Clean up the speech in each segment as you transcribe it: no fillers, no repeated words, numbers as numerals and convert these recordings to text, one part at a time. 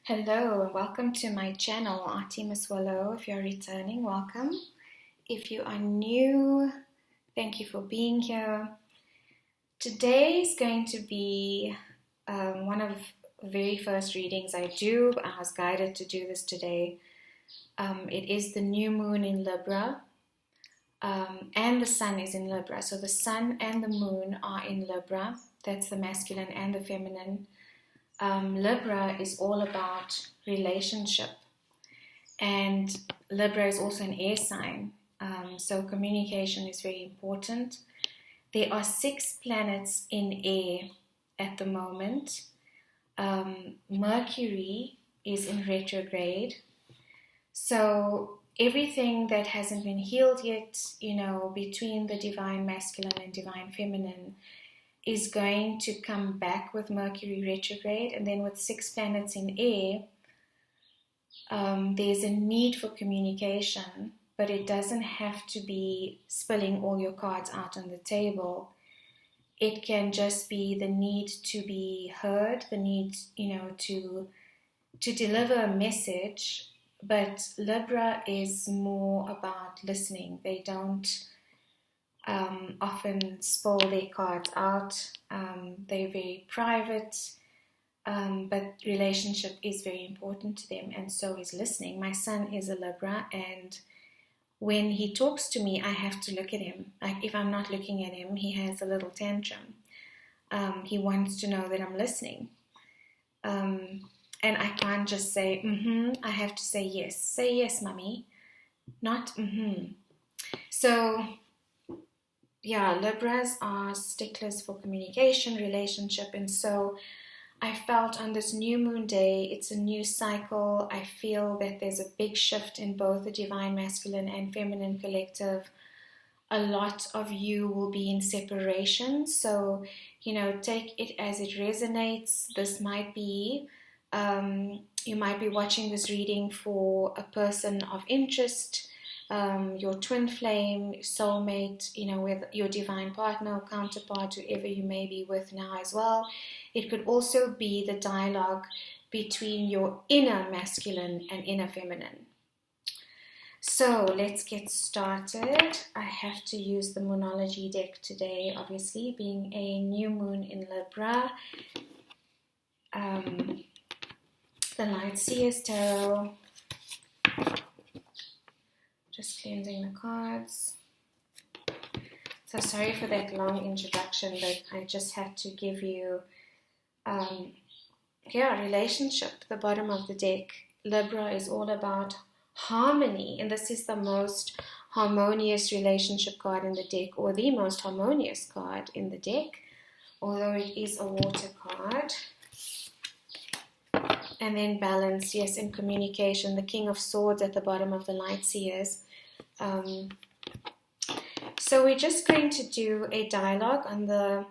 Hello and welcome to my channel, Artemis Wallow. If you're returning, welcome. If you are new, thank you for being here. Today is going to be one of the very first readings I do. I was guided to do this today. It is the new moon in Libra, and the sun is in Libra. So the sun and the moon are in Libra. That's the masculine and the feminine. Libra is all about relationship, and Libra is also an air sign, so communication is very important. There are 6 planets in air at the moment. Mercury is in retrograde, so everything that hasn't been healed yet, between the divine masculine and divine feminine, is going to come back with Mercury retrograde. And then with 6 planets in air, there's a need for communication, but it doesn't have to be spilling all your cards out on the table. It can just be the need to be heard, the need, to deliver a message. But Libra is more about listening. They don't often spill their cards out. They're very private, but relationship is very important to them, and so is listening. My son is a Libra, and when he talks to me, I have to look at him. Like, if I'm not looking at him, he has a little tantrum. He wants to know that I'm listening. And I can't just say, I have to say yes. Say yes, mommy. Not, So, yeah, Libras are sticklers for communication, relationship, and so I felt on this new moon day, it's a new cycle. I feel that there's a big shift in both the divine masculine and feminine collective. A lot of you will be in separation, so, take it as it resonates. This might be, you might be watching this reading for a person of interest, your twin flame, soulmate, with your divine partner or counterpart, whoever you may be with now as well. It could also be the dialogue between your inner masculine and inner feminine. So let's get started. I have to use the Moonology deck today, obviously, being a new moon in Libra. The Light Seers Tarot. Just cleansing the cards. So sorry for that long introduction, but I just had to give you, relationship, the bottom of the deck. Libra is all about harmony, and this is the most harmonious relationship card in the deck, or the most harmonious card in the deck, although it is a water card. And then balance, yes, and communication, the King of Swords at the bottom of the Light Seers. So we're just going to do a dialogue. On the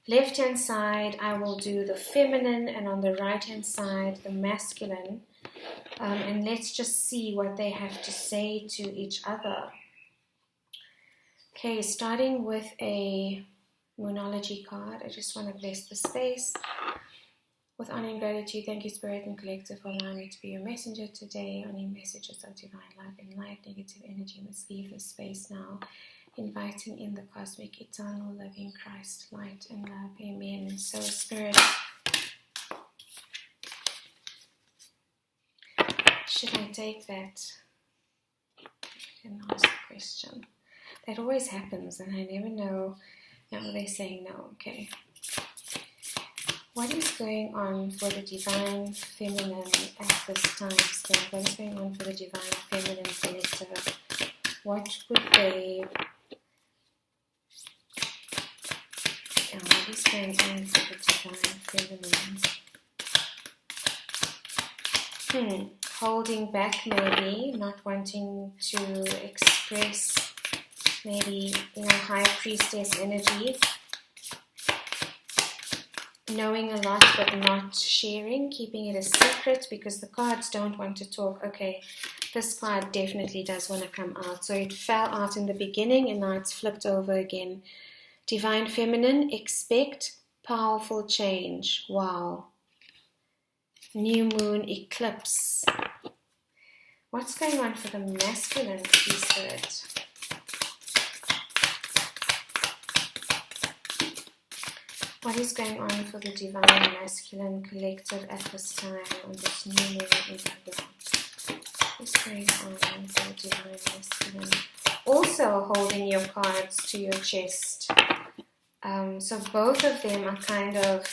left-hand side, I will do the feminine, and on the right-hand side, the masculine. And let's just see what they have to say to each other. Okay, starting with a Moonology card. I just want to bless the space. With honor and gratitude, thank you, Spirit and Collective, for allowing me to be your messenger today. Only messages of divine life and light. Negative energy must leave this space now. Inviting in the cosmic, eternal, living Christ, light and love. Amen. So, Spirit, should I take that and ask a question? That always happens, and I never know. No, they're saying no. Okay. What is going on for the divine feminine at this time, Spirit? What is going on for the divine feminine collective? What would they... what is going on for the divine feminine? Holding back, maybe, not wanting to express, maybe, high priestess energy. Knowing a lot but not sharing, keeping it a secret because the cards don't want to talk. Okay, this card definitely does want to come out. So it fell out in the beginning and now it's flipped over again. Divine Feminine, expect powerful change. Wow. new moon eclipse. What's going on for the masculine spirit? What is going on for the divine masculine collective at this time on this new moon in Libra? What's going on for the divine masculine? Also holding your cards to your chest. So both of them are kind of,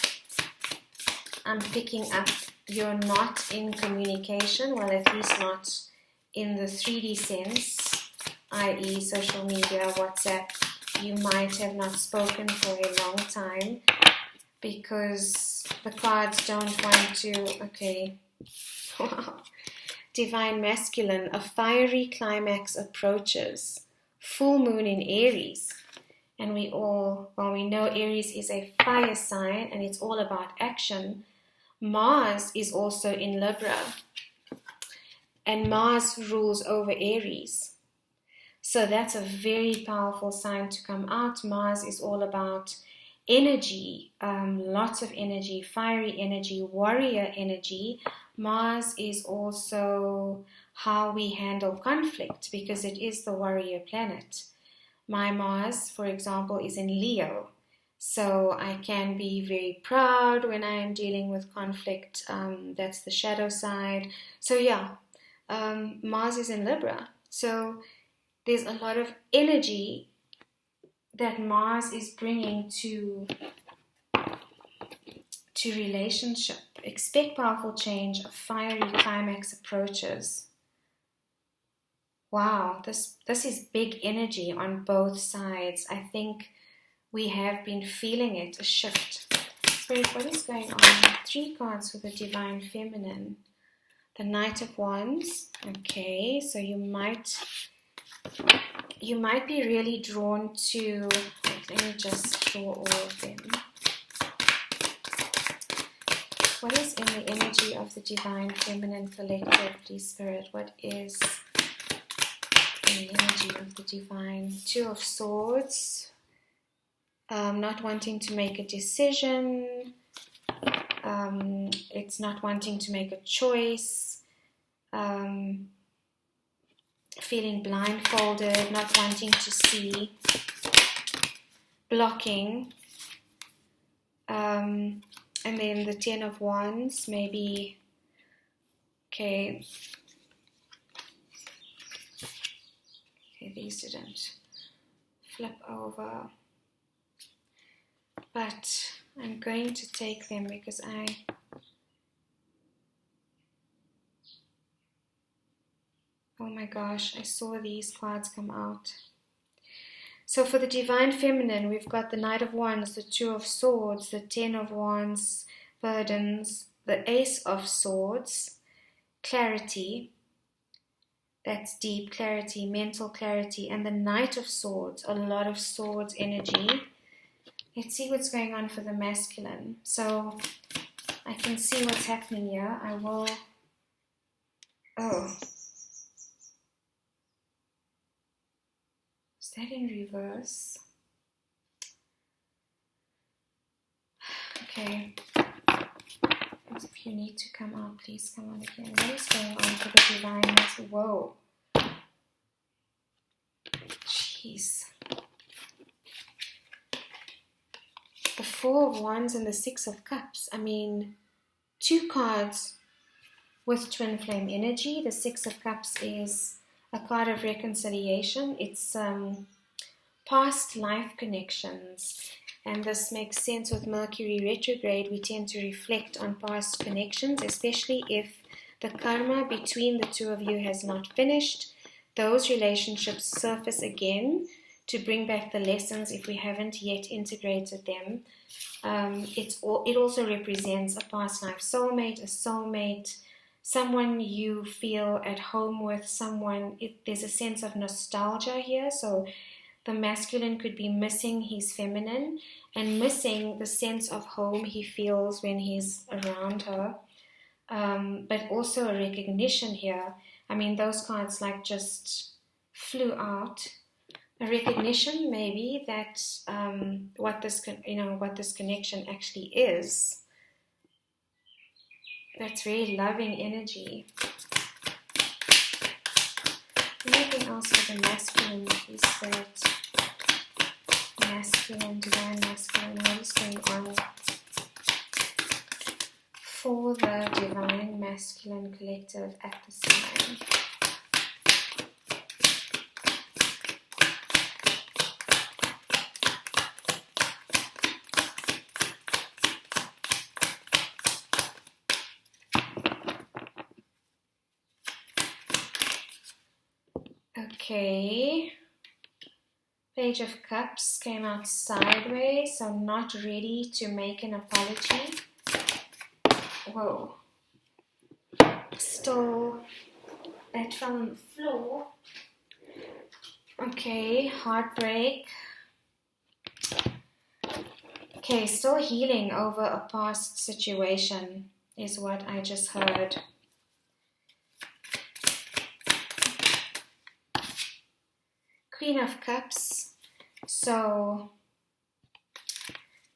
I'm picking up, you're not in communication, well, at least not in the 3D sense, i.e. social media, WhatsApp. You might have not spoken for a long time because the cards don't want to, okay, wow. Divine masculine, a fiery climax approaches. Full moon in Aries. And we know Aries is a fire sign and it's all about action. Mars is also in Libra. And Mars rules over Aries. So that's a very powerful sign to come out. Mars is all about energy, lots of energy, fiery energy, warrior energy. Mars is also how we handle conflict because it is the warrior planet. My Mars, for example, is in Leo. So I can be very proud when I am dealing with conflict. That's the shadow side. So yeah, Mars is in Libra. So there's a lot of energy that Mars is bringing to relationship. Expect powerful change, a fiery climax approaches. Wow, this is big energy on both sides. I think we have been feeling it, a shift. Spirit, what is going on? 3 cards for the divine feminine. The Knight of Wands. Okay, so you might be really drawn to, let me just draw all of them. What is in the energy of the divine feminine collective, please, Spirit? What is in the energy of the divine? 2 of Swords. Not wanting to make a decision. It's not wanting to make a choice. Feeling blindfolded, not wanting to see. Blocking. And then the 10 of Wands, maybe, okay, these didn't flip over, but I'm going to take them because oh my gosh, I saw these cards come out. So for the divine feminine, we've got the Knight of Wands, the 2 of Swords, the 10 of Wands, burdens, the Ace of Swords, clarity, that's deep clarity, mental clarity, and the Knight of Swords, a lot of swords energy. Let's see what's going on for the masculine. So I can see what's happening here. Is that in reverse? Okay. If you need to come out, please come on again. What is going on for the divine? Whoa. Jeez. The 4 of Wands and the 6 of Cups. I mean, 2 cards with twin flame energy. The 6 of Cups is a card of reconciliation. It's past life connections. And this makes sense with Mercury retrograde. We tend to reflect on past connections, especially if the karma between the 2 of you has not finished. Those relationships surface again to bring back the lessons if we haven't yet integrated them. It also represents a past life soulmate, someone you feel at home with, there's a sense of nostalgia here. So the masculine could be missing his feminine and missing the sense of home he feels when he's around her. But also a recognition here. I mean, those cards just flew out. A recognition maybe that what this connection actually is. That's very loving energy. Anything else for the masculine, please, Spirit? Masculine, divine masculine, what is going on for the divine masculine collective at this time? Okay, Page of Cups came out sideways, so not ready to make an apology. Whoa. Still, that fell on the floor. Okay, heartbreak. Okay, still healing over a past situation is what I just heard. Queen of Cups. So,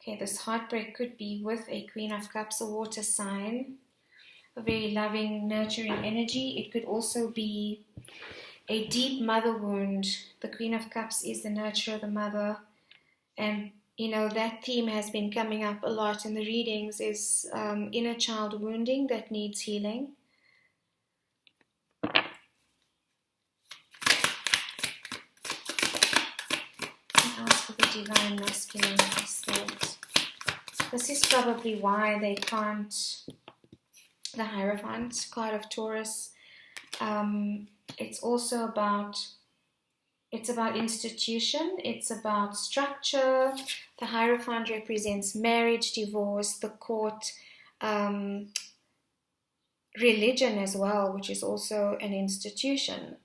okay, this heartbreak could be with a Queen of Cups, a water sign, a very loving, nurturing energy. It could also be a deep mother wound. The Queen of Cups is the nurture of the mother, and that theme has been coming up a lot in the readings, is inner child wounding that needs healing. For the divine masculine spirit. This is probably why they can't, the Hierophant card of Taurus, it's also about, it's about institution, it's about structure. The Hierophant represents marriage, divorce, the court, religion as well, which is also an institution.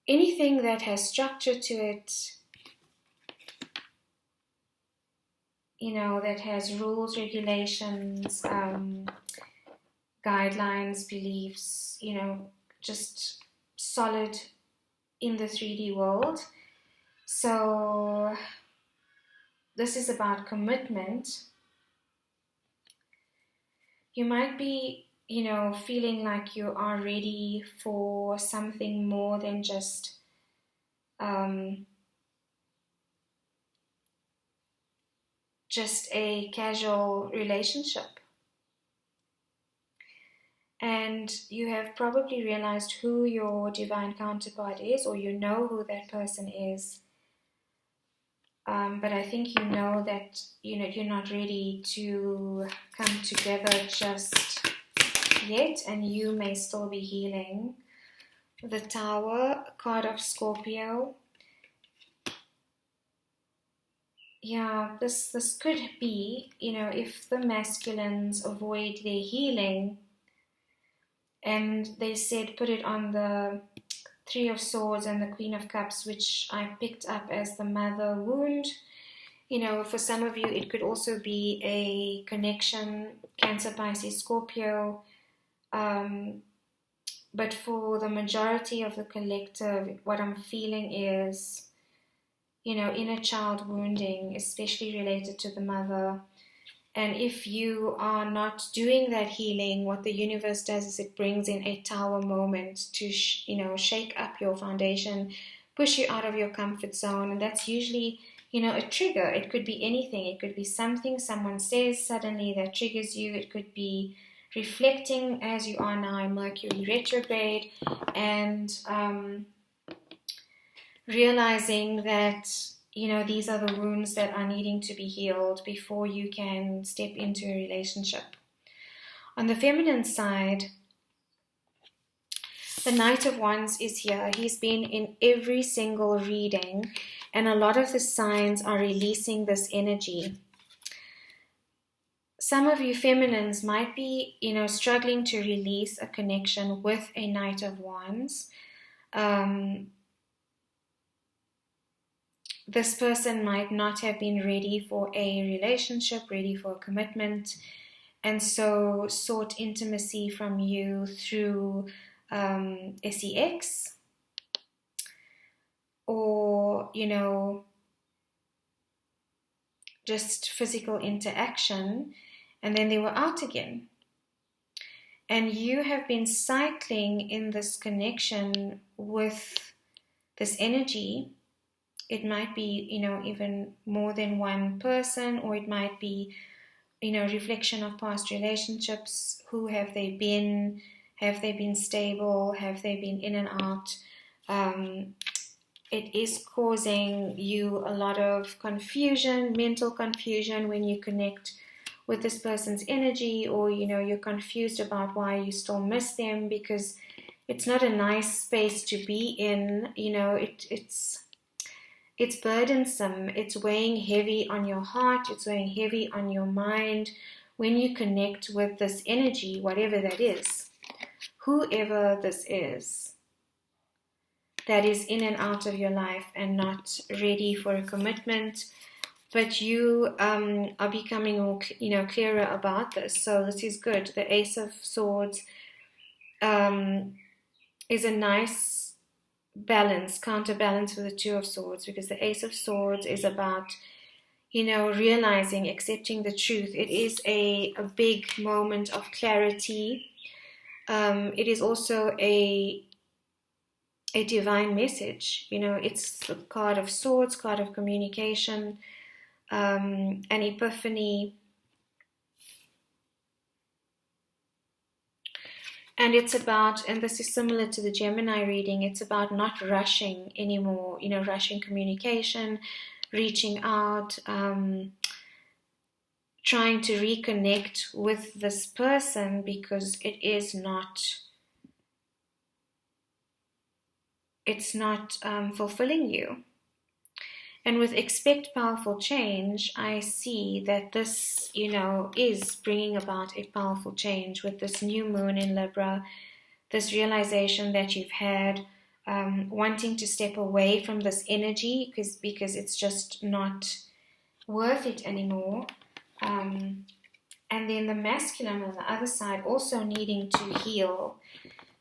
Anything that has structure to it, that has rules, regulations, guidelines, beliefs, just solid in the 3D world. So this is about commitment. You might be, feeling like you are ready for something more than just a casual relationship. And you have probably realized who your divine counterpart is, or you know who that person is. But I think you know that you're not ready to come together just yet, and you may still be healing. The Tower, card of Scorpio. Yeah, this could be, if the masculines avoid their healing, and they said put it on the Three of Swords and the Queen of Cups, which I picked up as the mother wound. For some of you, it could also be a connection, Cancer, Pisces, Scorpio. But for the majority of the collective, what I'm feeling is, inner child wounding, especially related to the mother. And if you are not doing that healing, what the universe does is it brings in a tower moment to, shake up your foundation, push you out of your comfort zone. And that's usually, a trigger. It could be anything. It could be something someone says suddenly that triggers you. It could be reflecting as you are now in Mercury retrograde, and realizing that, these are the wounds that are needing to be healed before you can step into a relationship. On the feminine side, the Knight of Wands is here. He's been in every single reading, and a lot of the signs are releasing this energy. Some of you feminines might be, struggling to release a connection with a Knight of Wands. This person might not have been ready for a relationship, ready for a commitment, and so sought intimacy from you through sex, or, just physical interaction. and then they were out again. And you have been cycling in this connection with this energy. It might be, even more than one person, or it might be, reflection of past relationships. Who have they been? Have they been stable? Have they been in and out? It is causing you a lot of confusion, mental confusion, when you connect with this person's energy, or you're confused about why you still miss them, because it's not a nice space to be in. It's burdensome. It's weighing heavy on your heart. It's weighing heavy on your mind when you connect with this energy, whatever that is, whoever this is, that is in and out of your life and not ready for a commitment. But you are becoming more, clearer about this. So this is good. The Ace of Swords is a nice counterbalance with the Two of Swords, because the Ace of Swords is about, realizing, accepting the truth. It is a big moment of clarity. It is also a divine message. It's the card of Swords, card of communication, an epiphany. And it's about, and this is similar to the Gemini reading, it's about not rushing anymore, rushing communication, reaching out, trying to reconnect with this person, because it's not fulfilling you. And with expect powerful change, I see that this, is bringing about a powerful change with this new moon in Libra, this realization that you've had, wanting to step away from this energy because it's just not worth it anymore. And then the masculine on the other side also needing to heal.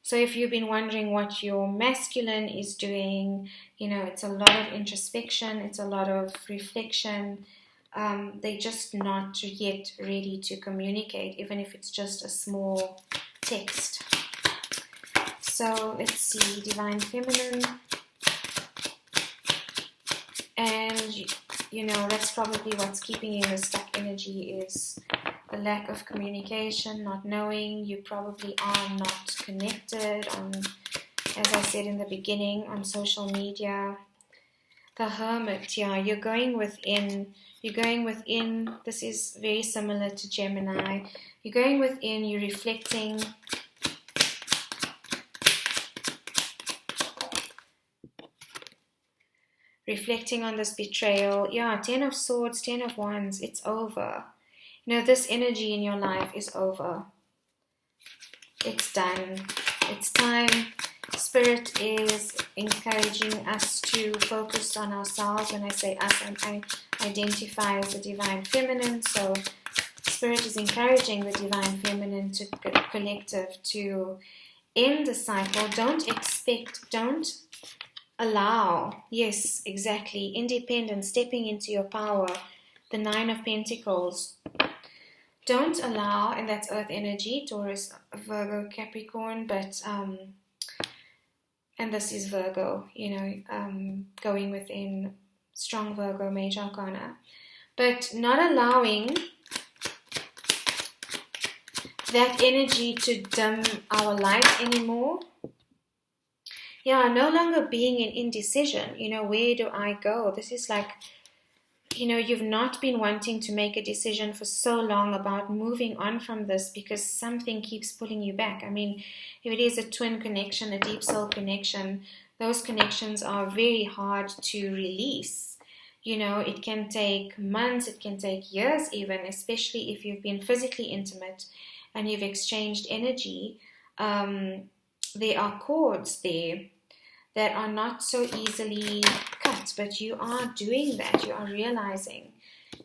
So if you've been wondering what your masculine is doing, it's a lot of introspection, it's a lot of reflection. They're just not yet ready to communicate, even if it's just a small text. So let's see, Divine Feminine. And, that's probably what's keeping you in the stuck energy, is the lack of communication, not knowing. You probably are not connected on, as I said in the beginning, on social media. The Hermit, you're going within. This is very similar to Gemini. You're going within, you're reflecting. Reflecting on this betrayal. 10 of Swords, 10 of Wands, it's over. This energy in your life is over. It's done. It's time. Spirit is encouraging us to focus on ourselves. When I say us, I identify as the Divine Feminine. So Spirit is encouraging the Divine Feminine to collective to end the cycle. Don't allow. Yes, exactly. Independent, stepping into your power. The 9 of Pentacles. Don't allow, and that's Earth energy, Taurus, Virgo, Capricorn, but, and this is Virgo, going within strong Virgo, Major Arcana, but not allowing that energy to dim our light anymore. No longer being in indecision, where do I go? This is like, you've not been wanting to make a decision for so long about moving on from this because something keeps pulling you back. I mean, if it is a twin connection, a deep soul connection, those connections are very hard to release. It can take months, it can take years even, especially if you've been physically intimate and you've exchanged energy. There are cords there that are not so easily cut, but you are doing that. You are realizing.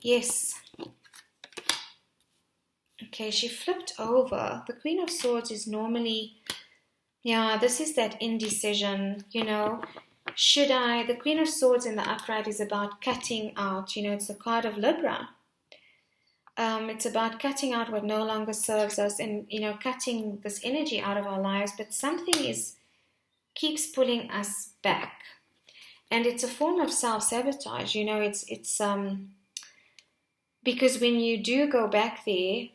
Yes. Okay, she flipped over. The Queen of Swords is normally, this is that indecision, Should I? The Queen of Swords in the upright is about cutting out, it's the card of Libra. It's about cutting out what no longer serves us and, cutting this energy out of our lives. But something keeps pulling us back. And it's a form of self-sabotage. It's because when you do go back there,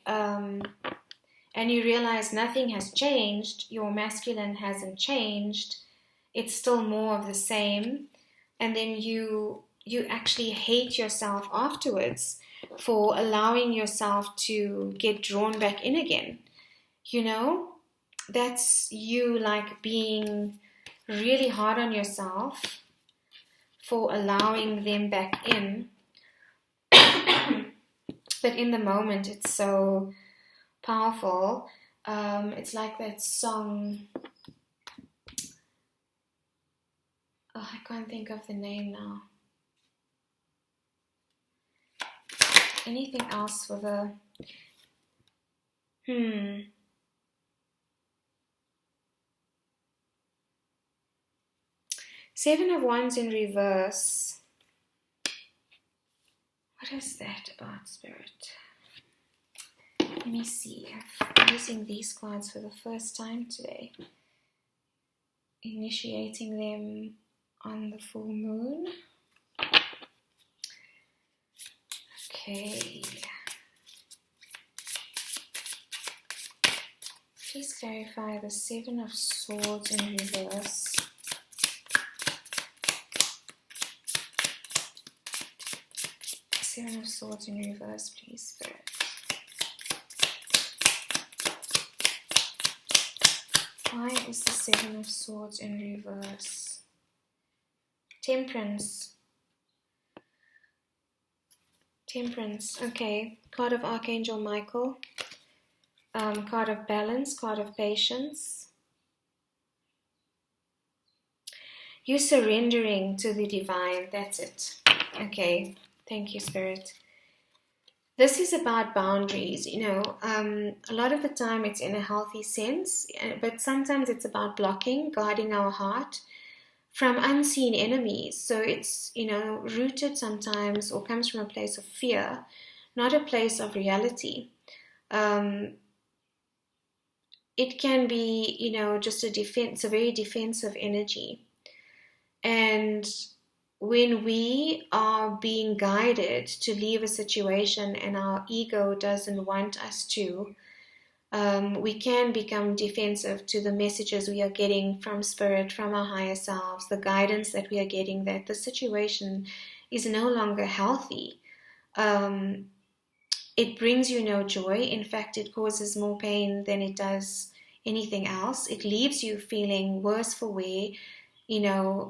and you realize nothing has changed, your masculine hasn't changed, it's still more of the same, and then you actually hate yourself afterwards for allowing yourself to get drawn back in again. That's you like being really hard on yourself for allowing them back in. But in the moment, it's so powerful. It's like that song. Oh, I can't think of the name now. Anything else for the... Seven of Wands in reverse. What is that about, Spirit? Let me see. I'm using these cards for the first time today. Initiating them on the full moon. Okay. Please clarify the Seven of Swords in reverse. Seven of Swords in reverse, please, Spirit. Why is the Seven of Swords in reverse? Temperance. Temperance, okay. Card of Archangel Michael. Card of Balance, card of Patience. You're surrendering to the divine, that's it. Okay, thank you, Spirit. This is about boundaries, a lot of the time it's in a healthy sense, but sometimes it's about blocking, guarding our heart from unseen enemies. So it's, rooted sometimes or comes from a place of fear, not a place of reality. It can be, just a very defensive energy. And when we are being guided to leave a situation and our ego doesn't want us to, we can become defensive to the messages we are getting from Spirit, from our higher selves, the guidance that we are getting that the situation is no longer healthy. It brings you no joy. In fact, it causes more pain than it does anything else. It leaves you feeling worse for wear,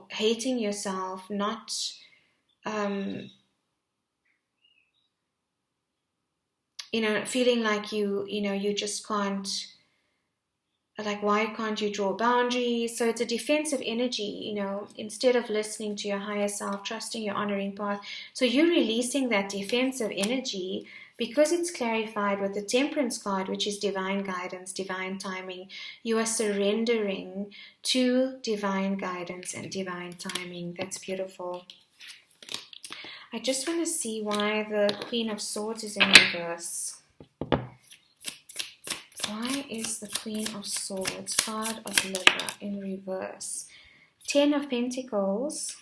hating yourself, not feeling like you just can't, like, why can't you draw boundaries? So it's a defensive energy, instead of listening to your higher self, trusting your honoring path. So you're releasing that defensive energy because it's clarified with the Temperance card, which is divine guidance, divine timing. You are surrendering to divine guidance and divine timing. That's beautiful. I just want to see why the Queen of Swords is in reverse. Why is the Queen of Swords, card of Libra, in reverse? 10 of Pentacles.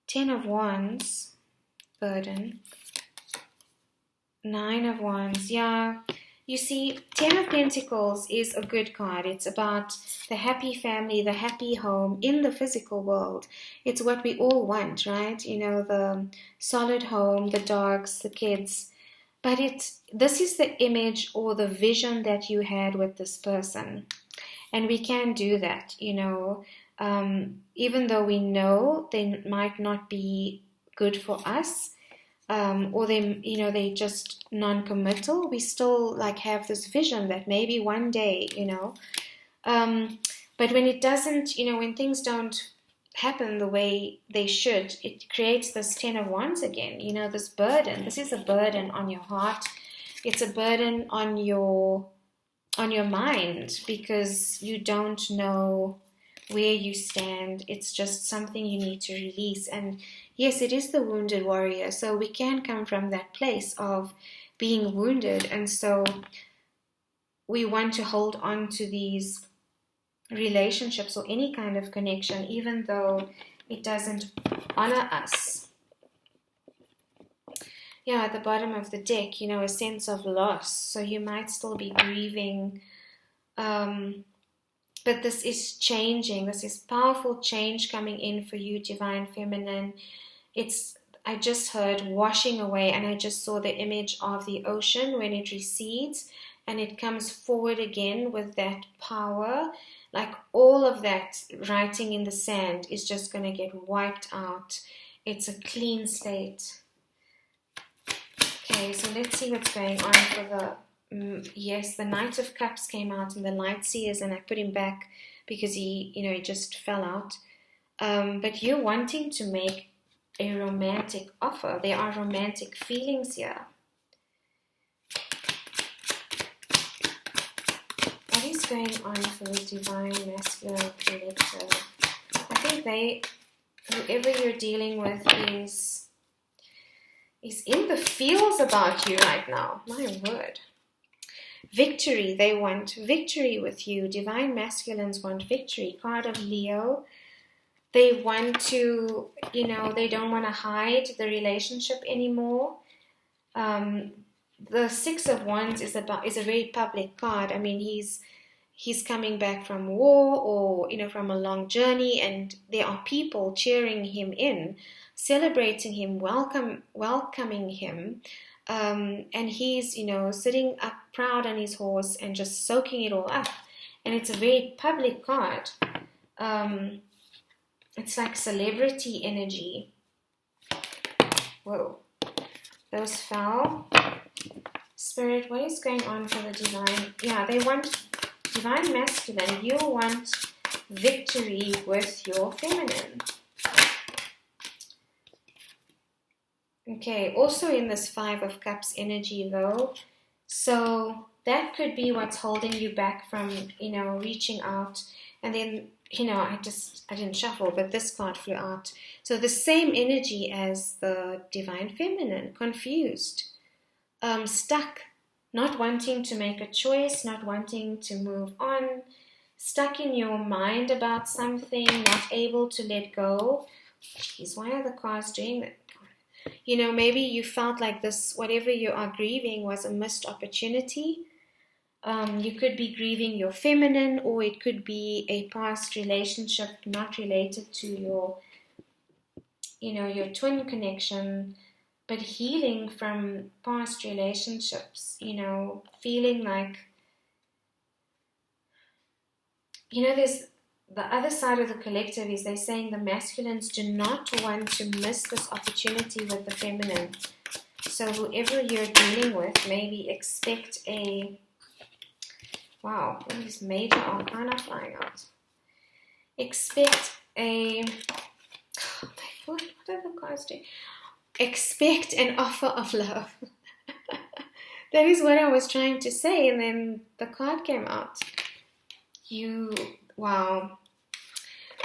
10 of Wands, burden. 9 of Wands, yeah. You see, 10 of Pentacles is a good card. It's about the happy family, the happy home in the physical world. It's what we all want, right? The solid home, the dogs, the kids. But this is the image or the vision that you had with this person. And we can do that, even though we know they might not be good for us, or they just non-committal, we still have this vision that maybe one day, but when it doesn't, when things don't happen the way they should, it creates this 10 of Wands again, this burden. This is a burden on your heart. It's a burden on your mind because you don't know where you stand. It's just something you need to release. And Yes, it is the wounded warrior. So we can come from that place of being wounded. And so we want to hold on to these relationships or any kind of connection, even though it doesn't honor us. Yeah, at the bottom of the deck, a sense of loss. So you might still be grieving, but this is changing. This is powerful change coming in for you, Divine Feminine. I just heard washing away, and I just saw the image of the ocean when it recedes and it comes forward again with that power. Like all of that writing in the sand is just going to get wiped out. It's a clean slate. Okay, so let's see what's going on for yes, the Knight of Cups came out in the Light Seers, and I put him back because he just fell out. But you're wanting to make a romantic offer. There are romantic feelings here. What is going on for the Divine Masculine Collective? I think whoever you're dealing with is in the feels about you right now. My word. Victory. They want victory with you. Divine Masculines want victory. Card of Leo. They want to, they don't want to hide the relationship anymore. The Six of Wands is a very public card. I mean, he's coming back from war or, from a long journey, and there are people cheering him in, celebrating him, welcoming him, and he's, sitting up proud on his horse and just soaking it all up. And it's a very public card. It's like celebrity energy. Whoa. Those fell. Spirit, what is going on for the divine? Yeah, they want Divine Masculine. You want victory with your feminine. Okay, also in this Five of Cups energy though. So that could be what's holding you back from, reaching out. And then, I didn't shuffle, but this card flew out. So the same energy as the Divine Feminine, confused, stuck, not wanting to make a choice, not wanting to move on, stuck in your mind about something, not able to let go. Jeez, why are the cards doing that? Maybe you felt like this, whatever you are grieving was a missed opportunity. You could be grieving your feminine, or it could be a past relationship not related to your twin connection, but healing from past relationships, feeling like, there's the other side of the collective is they're saying the masculines do not want to miss this opportunity with the feminine. So whoever you're dealing with, maybe expect wow, what is major arcana flying out? Expect what are the cards doing? Expect an offer of love. That is what I was trying to say, and then the card came out. Wow.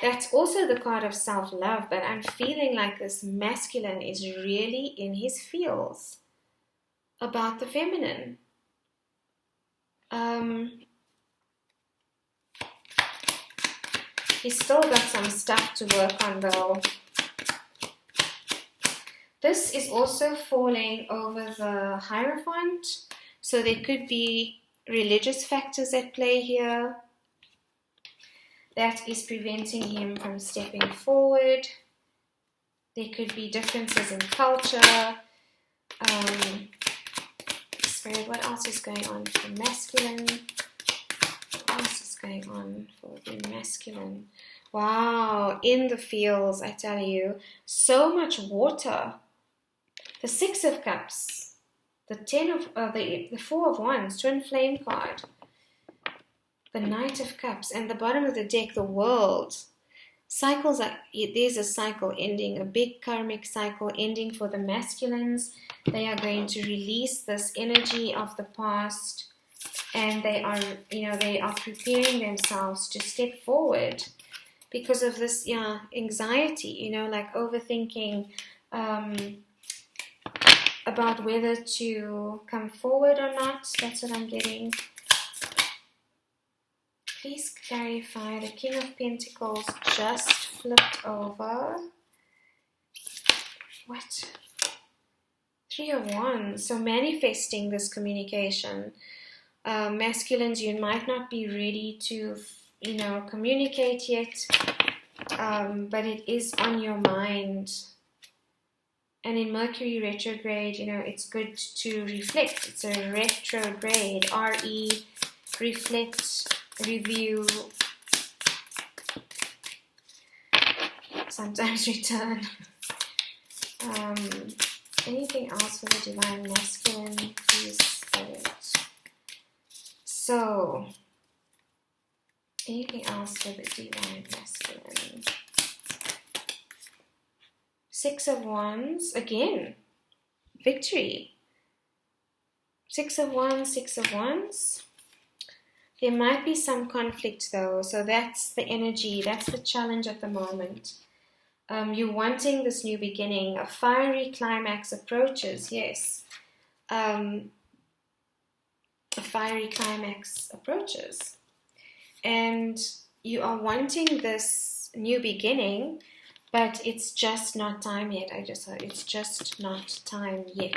That's also the card of self-love, but I'm feeling like this masculine is really in his feels about the feminine. He's still got some stuff to work on though. This is also falling over the Hierophant, so there could be religious factors at play here that is preventing him from stepping forward. There could be differences in culture. Spirit, what else is going on for masculine? What else is going on for the masculine? Wow, in the fields, I tell you, so much water. The Six of Cups, the Four of Wands, Twin Flame card, the Knight of Cups, and the bottom of the deck, the World. Cycles there's a cycle ending, a big karmic cycle ending for the masculines. They are going to release this energy of the past, and they are preparing themselves to step forward because of this anxiety, like overthinking about whether to come forward or not. That's what I'm getting. Please clarify. The King of Pentacles just flipped over. What? 3 of Wands. So manifesting this communication. Masculines, you might not be ready to, communicate yet, but it is on your mind. And in Mercury retrograde, it's good to reflect. It's a retrograde, R-E, reflect, review, sometimes return. Anything else for the Divine Masculine, please, Spirit? So, anything else for the Divine Masculine? 6 of Wands, again, victory. 6 of Wands, 6 of Wands. There might be some conflict though, so that's the energy, that's the challenge at the moment. You're wanting this new beginning, a fiery climax approaches, yes. A fiery climax approaches. And you are wanting this new beginning, but it's just not time yet. It's just not time yet.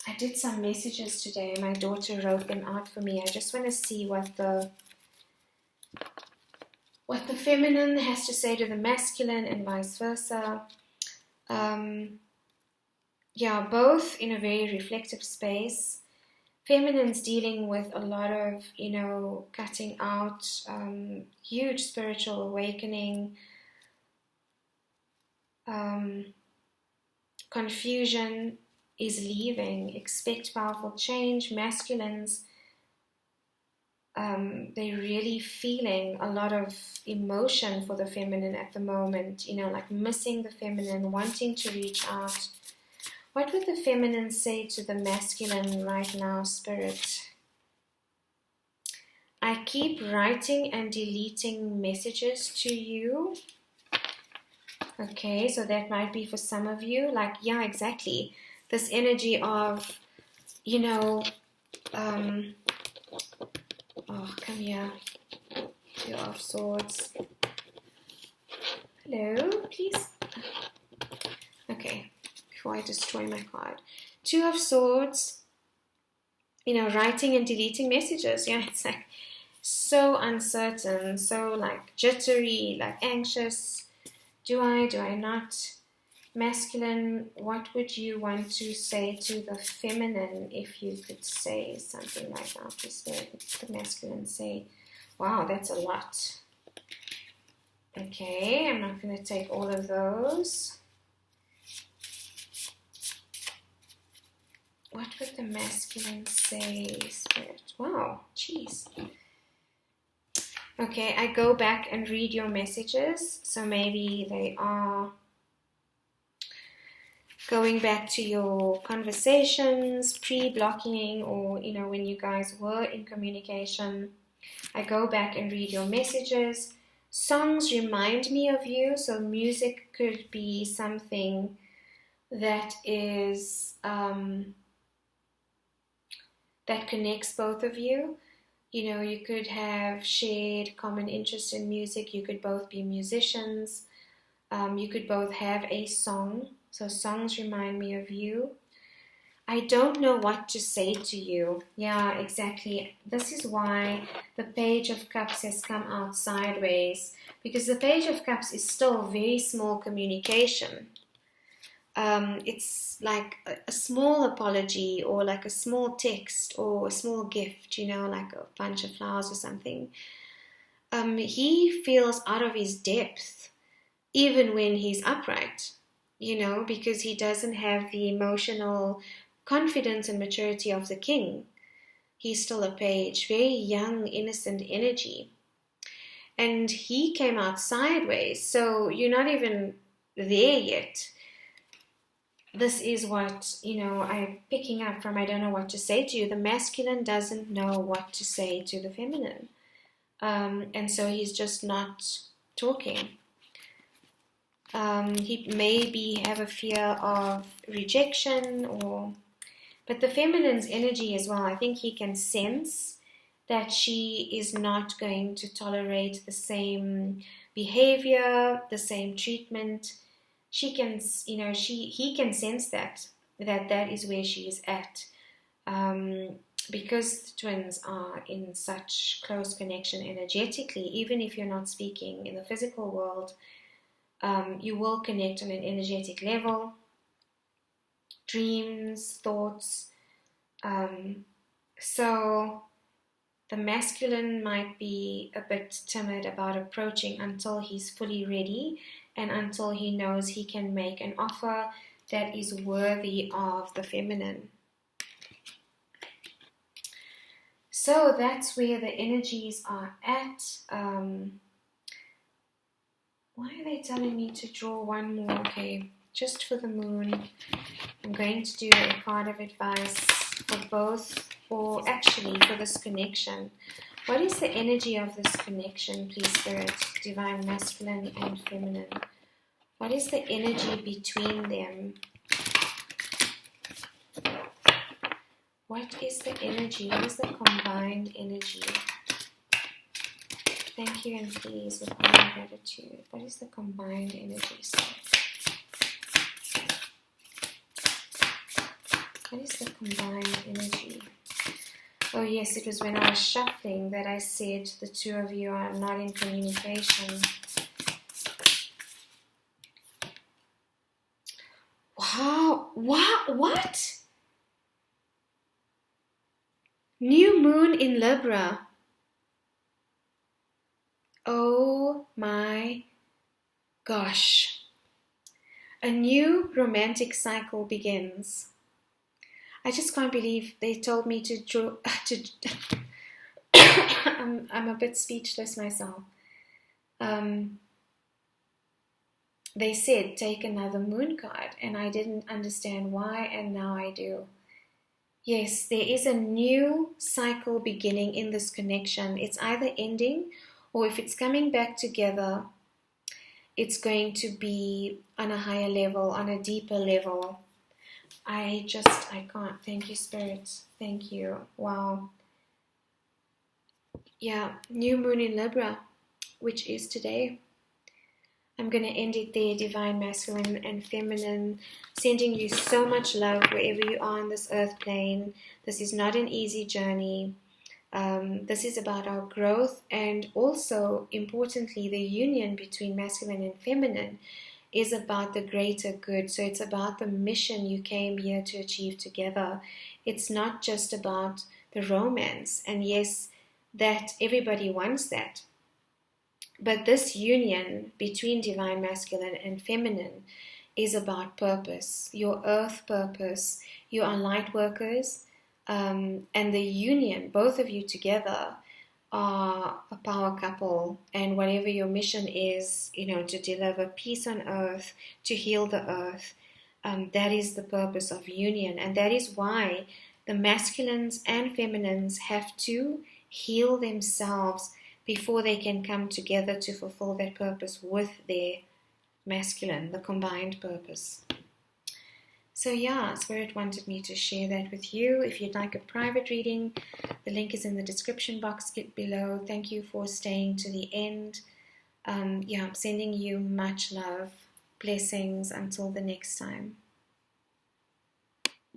I did some messages today. My daughter wrote them out for me. I just want to see what the feminine has to say to the masculine and vice versa. Both in a very reflective space. Feminine's dealing with a lot of, cutting out, huge spiritual awakening, confusion is leaving, expect powerful change. Masculines, they're really feeling a lot of emotion for the feminine at the moment, like missing the feminine, wanting to reach out. What would the feminine say to the masculine right now, Spirit? I keep writing and deleting messages to you. Okay, so that might be for some of you. Like, yeah, exactly. This energy of, oh, come here. 2 of Swords. Hello, please. Okay. Before I destroy my card. 2 of Swords, writing and deleting messages. Yeah, it's like so uncertain, so like jittery, like anxious. Do I not? Masculine, what would you want to say to the feminine if you could say something like that? Just the masculine say, wow, that's a lot. Okay, I'm not going to take all of those. What would the masculine say, Spirit? Wow, jeez. Okay, I go back and read your messages. So maybe they are going back to your conversations, pre-blocking, or, when you guys were in communication. I go back and read your messages. Songs remind me of you. So music could be something that is... that connects both of you. You could have shared common interest in music. You could both be musicians. You could both have a song. So songs remind me of you. I don't know what to say to you. Yeah, exactly. This is why the Page of Cups has come out sideways. Because the Page of Cups is still very small communication. It's like a small apology or like a small text or a small gift, like a bunch of flowers or something. He feels out of his depth even when he's upright, because he doesn't have the emotional confidence and maturity of the king. He's still a page, very young, innocent energy. And he came out sideways, so you're not even there yet. this is what, I'm picking up from. I don't know what to say to you. The masculine doesn't know what to say to the feminine. And so he's just not talking. He maybe have a fear of rejection, but the feminine's energy as well. I think he can sense that she is not going to tolerate the same behavior, the same treatment. She can, he can sense that is where she is at. Because the twins are in such close connection energetically, even if you're not speaking in the physical world, you will connect on an energetic level, dreams, thoughts. So the masculine might be a bit timid about approaching until he's fully ready and until he knows he can make an offer that is worthy of the feminine. So that's where the energies are at. Why are they telling me to draw one more? Okay, just for the moon. I'm going to do a card of advice for both, or actually for this connection. What is the energy of this connection, please, Spirit? Divine masculine and feminine. What is the energy between them? What is the energy? What is the combined energy? Thank you and please with all gratitude. What is the combined energy? What is the combined energy? Oh yes, it was when I was shuffling that I said the two of you are not in communication. Wow, what? New moon in Libra. Oh my gosh. A new romantic cycle begins. I just can't believe they told me to draw. I'm a bit speechless myself. They said take another moon card, and I didn't understand why, and now I do. Yes, there is a new cycle beginning in this connection. It's either ending, or if it's coming back together, it's going to be on a higher level, on a deeper level. I can't. Thank you, Spirit. Thank you. Wow. Yeah, new moon in Libra, which is today. I'm going to end it there, divine masculine and feminine, sending you so much love wherever you are on this earth plane. This is not an easy journey. This is about our growth, and also, importantly, the union between masculine and feminine is about the greater good. So it's about the mission you came here to achieve together. It's not just about the romance. And yes, that everybody wants that. But this union between divine masculine and feminine is about purpose, your earth purpose. You are light workers, and the union, both of you together, are a power couple. And whatever your mission is, to deliver peace on earth, to heal the earth, that is the purpose of union. And that is why the masculines and feminines have to heal themselves before they can come together to fulfill that purpose with their masculine, the combined purpose. So yeah, Spirit wanted me to share that with you. If you'd like a private reading, the link is in the description box below. Thank you for staying to the end. I'm sending you much love. Blessings until the next time.